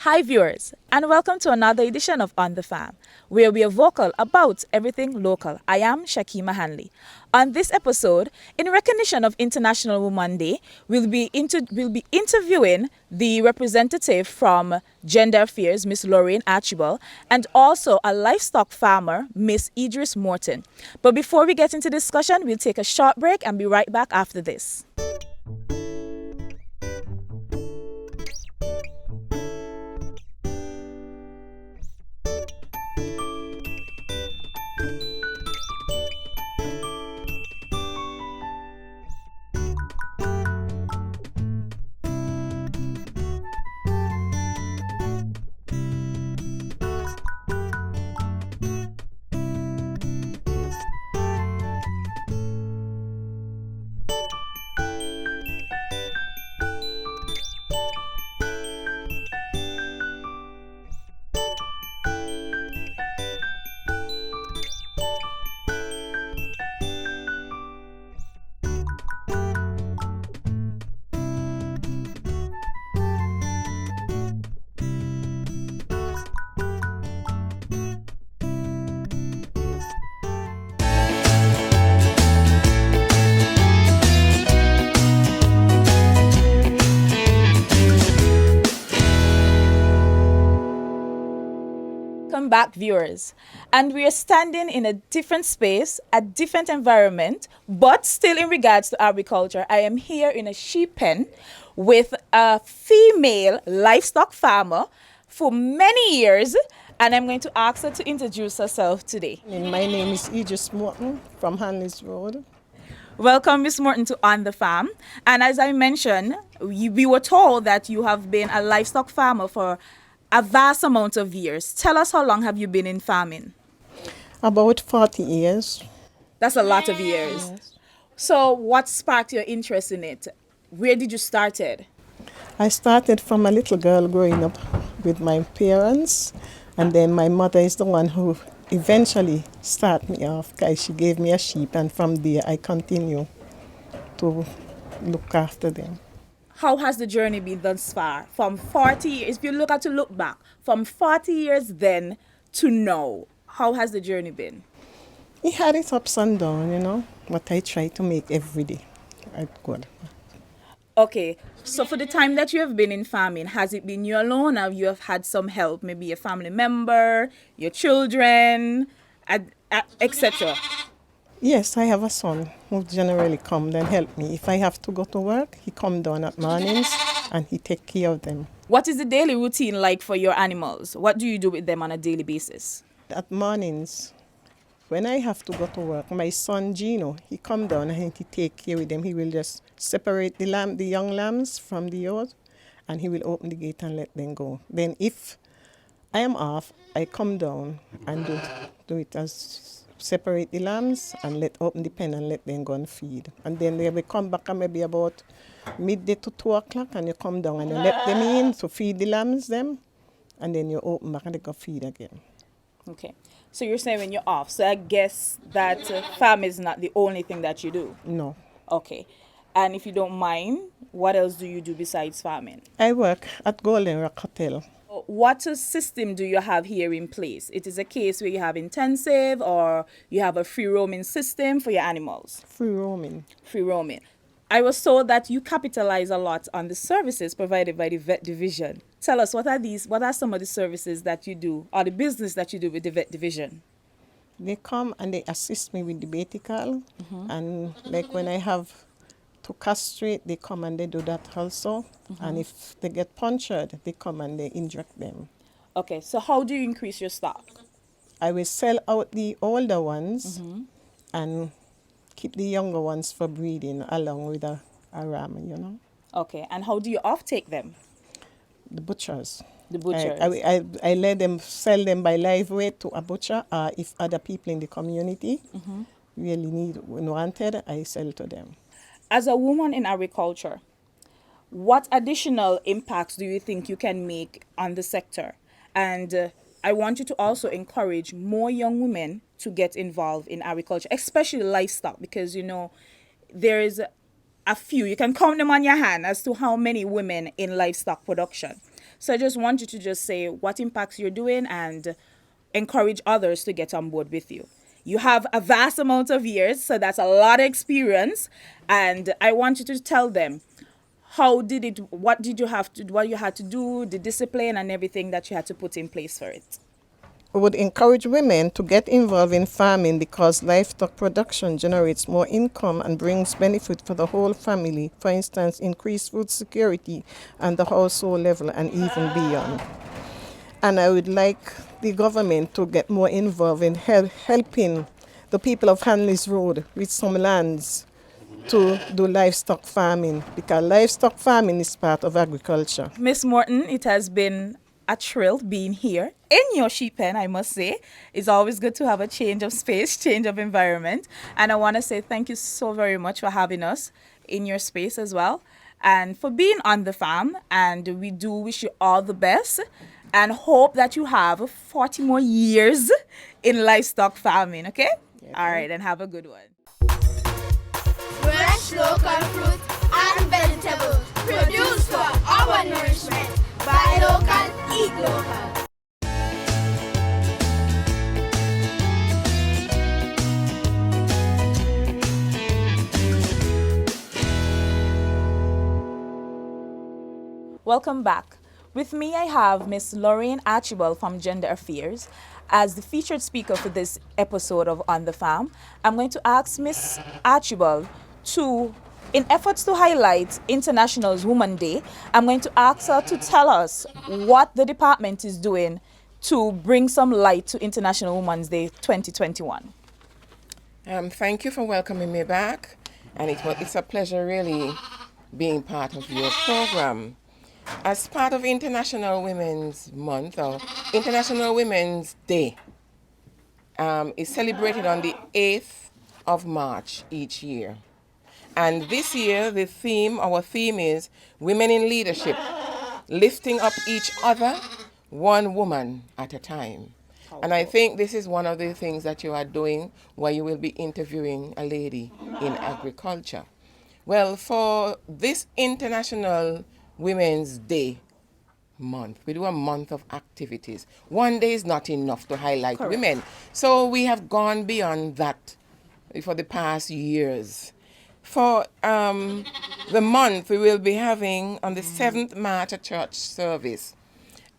Hi viewers, and welcome to another edition of On the Farm, where we are vocal about everything local. I am Shakima Hanley. On this episode, in recognition of International Women's Day, we'll be interviewing the representative from Gender Affairs, Miss Lorraine Archibald, and also a livestock farmer, Miss Edrice Morton. But before we get into discussion, we'll take a short break and be right back after this. Welcome back, viewers. And we are standing in a different space, a different environment, but still in regards to agriculture. I am here in a sheep pen with a female livestock farmer for many years, and I'm going to ask her to introduce herself today. My name is Edrice Morton from Hanley's Road. Welcome, Miss Morton, to On the Farm. And as I mentioned, we were told that you have been a livestock farmer for a vast amount of years. Tell us, how long have you been in farming? About 40 years. That's a lot of years. Yes. So what sparked your interest in it? Where did you start it? I started from a little girl growing up with my parents, and then my mother is the one who eventually started me off. She gave me a sheep, and from there I continue to look after them. How has the journey been thus far? From 40 years, if you look back, from 40 years then to now, how has the journey been? It had its ups and downs, but I try to make every day good. Okay, so for the time that you have been in farming, has it been you alone, or you have had some help, maybe a family member, your children, etc.? Yes, I have a son who generally comes and help me. If I have to go to work, he comes down at mornings and he take care of them. What is the daily routine like for your animals? What do you do with them on a daily basis? At mornings, when I have to go to work, my son Gino, he come down and he take care of them. He will just separate the young lambs from the old, and he will open the gate and let them go. Then if I am off, I come down and do it as separate the lambs and open the pen and let them go and feed. And then they will come back maybe about midday to 2 o'clock, and you come down and you let them in to feed the lambs them, and then you open back and they go feed again. Okay, so you're saying when you're off, so I guess that farm is not the only thing that you do? No. Okay, and if you don't mind, what else do you do besides farming? I work at Golden Rock Hotel. What system do you have here in place? It is a case where you have intensive, or you have a free roaming system for your animals? Free roaming. Free roaming. I was told that you capitalize a lot on the services provided by the vet division. Tell us, what are some of the services that you do, or the business that you do with the vet division? They come and they assist me with the betical, and like when I have to castrate, they come and they do that also. And if they get punctured, they come and they inject them. Okay, so how do you increase your stock? I will sell out the older ones and keep the younger ones for breeding along with a ram, Okay, and how do you offtake them? The butchers. The butchers. I let them sell them by live weight to a butcher, or if other people in the community really wanted, I sell to them. As a woman in agriculture, what additional impacts do you think you can make on the sector? And I want you to also encourage more young women to get involved in agriculture, especially livestock, because, there is a few, you can count them on your hand as to how many women in livestock production. So I just want you to just say what impacts you're doing and encourage others to get on board with you. You have a vast amount of years, so that's a lot of experience. And I want you to tell them what you had to do, the discipline and everything that you had to put in place for it. We would encourage women to get involved in farming because livestock production generates more income and brings benefit for the whole family. For instance, increased food security and the household level and even beyond. And I would like the government to get more involved in helping the people of Hanley's Road with some lands to do livestock farming, because livestock farming is part of agriculture. Miss Morton, it has been a thrill being here in your sheep pen, I must say. It's always good to have a change of space, change of environment. And I want to say thank you so very much for having us in your space as well and for being on the farm. And we do wish you all the best and hope that you have 40 more years in livestock farming, okay? Yeah. All right, and have a good one. Fresh local fruit and vegetables produced for our nourishment. Buy local, eat local. Welcome back. With me, I have Miss Lorraine Archibald from Gender Affairs as the featured speaker for this episode of On the Farm. I'm going to ask Miss Archibald to, in efforts to highlight International Women's Day, I'm going to ask her to tell us what the department is doing to bring some light to International Women's Day 2021. Thank you for welcoming me back, and it's a pleasure really being part of your program. As part of International Women's Month, or International Women's Day, is celebrated on the 8th of March each year. And this year, our theme is Women in Leadership, lifting up each other, one woman at a time. And I think this is one of the things that you are doing where you will be interviewing a lady in agriculture. Well, for this International Women's Day month, we do a month of activities. One day is not enough to highlight Correct. women. So we have gone beyond that for the past years. For the month, we will be having on the 7th March a church service.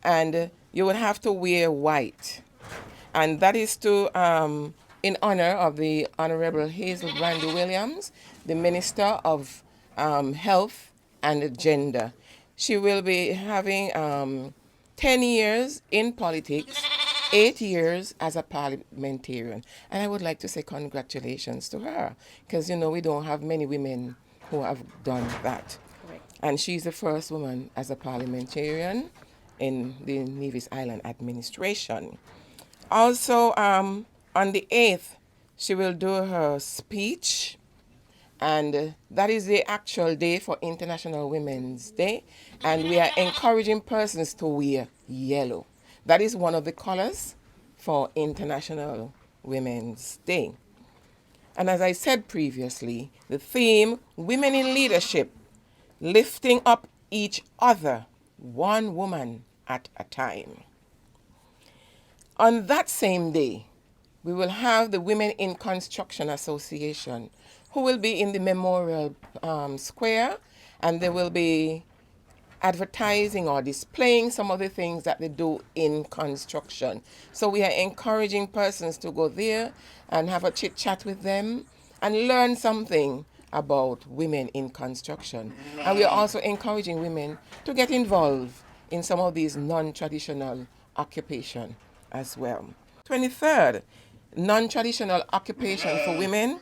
And you will have to wear white. And that is to in honor of the Honorable Hazel Brandy Williams, the Minister of Health and Gender. She will be having 10 years in politics, 8 years as a parliamentarian. And I would like to say congratulations to her, because, we don't have many women who have done that. Correct. And she's the first woman as a parliamentarian in the Nevis Island administration. Also, on the 8th, she will do her speech, and that is the actual day for International Women's Day, and we are encouraging persons to wear yellow. That is one of the colors for International Women's Day. And as I said previously, the theme, Women in Leadership, lifting up each other, one woman at a time. On that same day, we will have the Women in Construction Association, who will be in the Memorial Square, and they will be advertising or displaying some of the things that they do in construction. So we are encouraging persons to go there and have a chit chat with them and learn something about women in construction. And we are also encouraging women to get involved in some of these non-traditional occupation as well. 23rd, non-traditional occupation for women,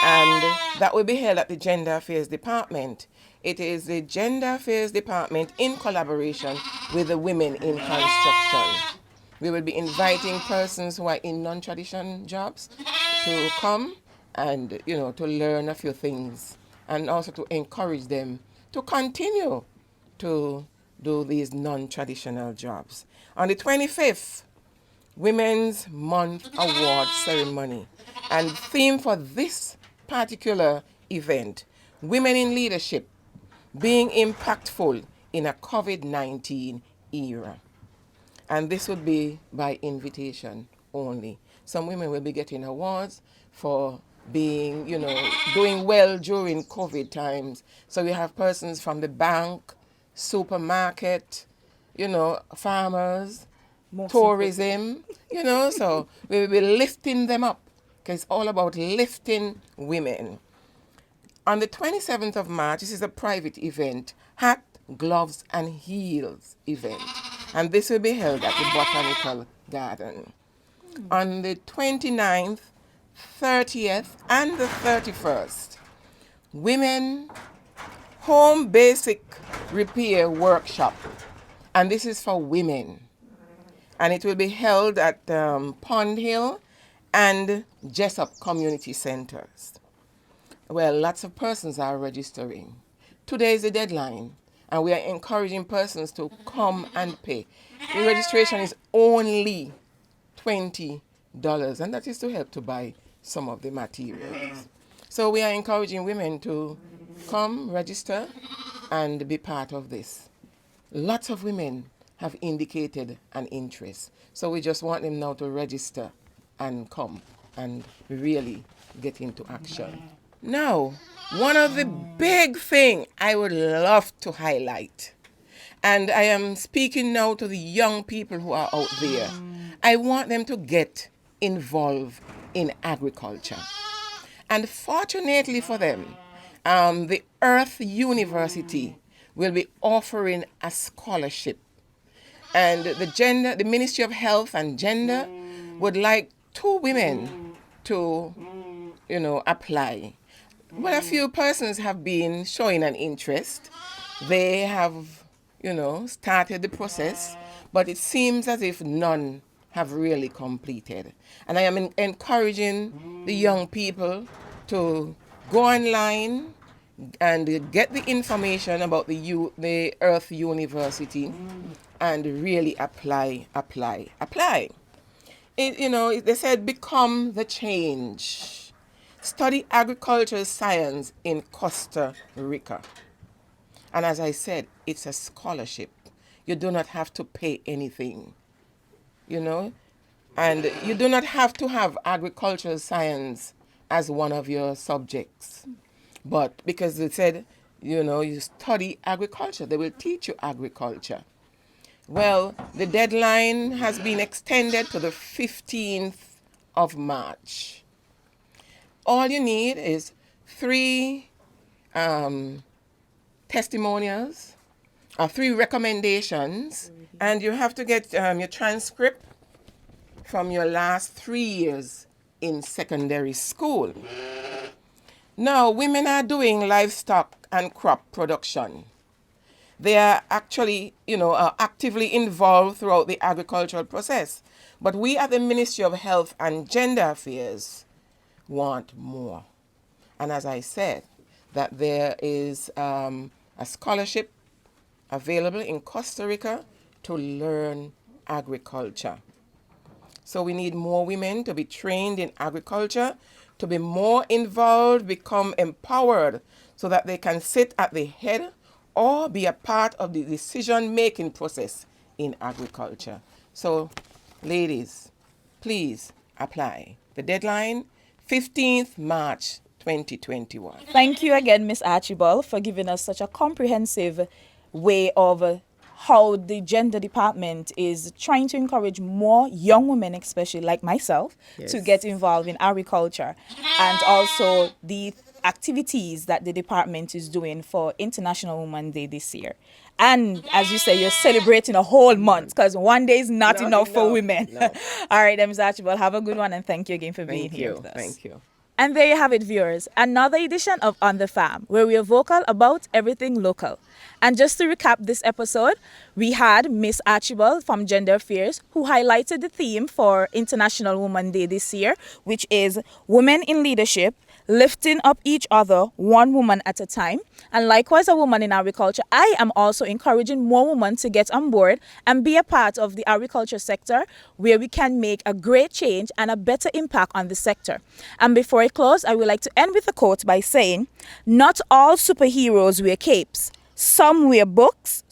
and that will be held at the Gender Affairs Department. It is the Gender Affairs Department in collaboration with the Women in Construction. We will be inviting persons who are in non-traditional jobs to come and, to learn a few things, and also to encourage them to continue to do these non-traditional jobs. On the 25th, Women's Month Award Ceremony, and theme for this particular event, Women in Leadership, being impactful in a COVID-19 era. And this would be by invitation only. Some women will be getting awards for being, doing well during COVID times. So we have persons from the bank, supermarket, farmers, tourism, so we will be lifting them up because it's all about lifting women. On the 27th of March, this is a private event, hat, gloves and heels event. And this will be held at the Botanical Garden. On the 29th, 30th and the 31st, Women Home Basic Repair Workshop. And this is for women. And it will be held at Pond Hill and Jessup Community Centers. Well, lots of persons are registering. Today is the deadline, and we are encouraging persons to come and pay. The registration is only $20, and that is to help to buy some of the materials. So we are encouraging women to come, register, and be part of this. Lots of women have indicated an interest. So we just want them now to register and come and really get into action. Now, one of the big things I would love to highlight, and I am speaking now to the young people who are out there, I want them to get involved in agriculture. And fortunately for them, the Earth University will be offering a scholarship. And the Ministry of Health and Gender would like 2 women to, apply. Well, a few persons have been showing an interest. They have, started the process, but it seems as if none have really completed. And I am encouraging the young people to go online and get the information about the Earth University and really apply. They said become the change. Study agricultural science in Costa Rica. And as I said, it's a scholarship. You do not have to pay anything, and you do not have to have agricultural science as one of your subjects. But because they said, you study agriculture, they will teach you agriculture. Well, the deadline has been extended to the 15th of March. All you need is 3 testimonials or 3 recommendations, and you have to get your transcript from your last 3 years in secondary school. Now, women are doing livestock and crop production. They are actually, actively involved throughout the agricultural process. But we at the Ministry of Health and Gender Affairs want more. And as I said, that there is a scholarship available in Costa Rica to learn agriculture. So we need more women to be trained in agriculture, to be more involved, become empowered, so that they can sit at the head or be a part of the decision-making process in agriculture. So, ladies, please apply. The deadline, 15th March 2021. Thank you again, Ms. Archibald, for giving us such a comprehensive way of how the gender department is trying to encourage more young women, especially like myself, to get involved in agriculture, and also the activities that the department is doing for International Women's Day this year. And as you say, you're celebrating a whole month, because one day is not enough for women. No. All right, Ms. Archibald, have a good one, and thank you again for being here with us. Thank you. And there you have it, viewers, another edition of On the Farm, where we are vocal about everything local. And just to recap this episode, we had Miss Archibald from Gender Affairs, who highlighted the theme for International Women's Day this year, which is Women in Leadership, Lifting Up Each Other, One Woman at a Time. And likewise, a woman in agriculture, I am also encouraging more women to get on board and be a part of the agriculture sector, where we can make a great change and a better impact on the sector. And before I close, I would like to end with a quote by saying, "Not all superheroes wear capes. Some wear boots,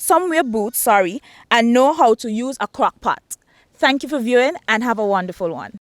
and know how to use a crock pot. Thank you for viewing and have a wonderful one.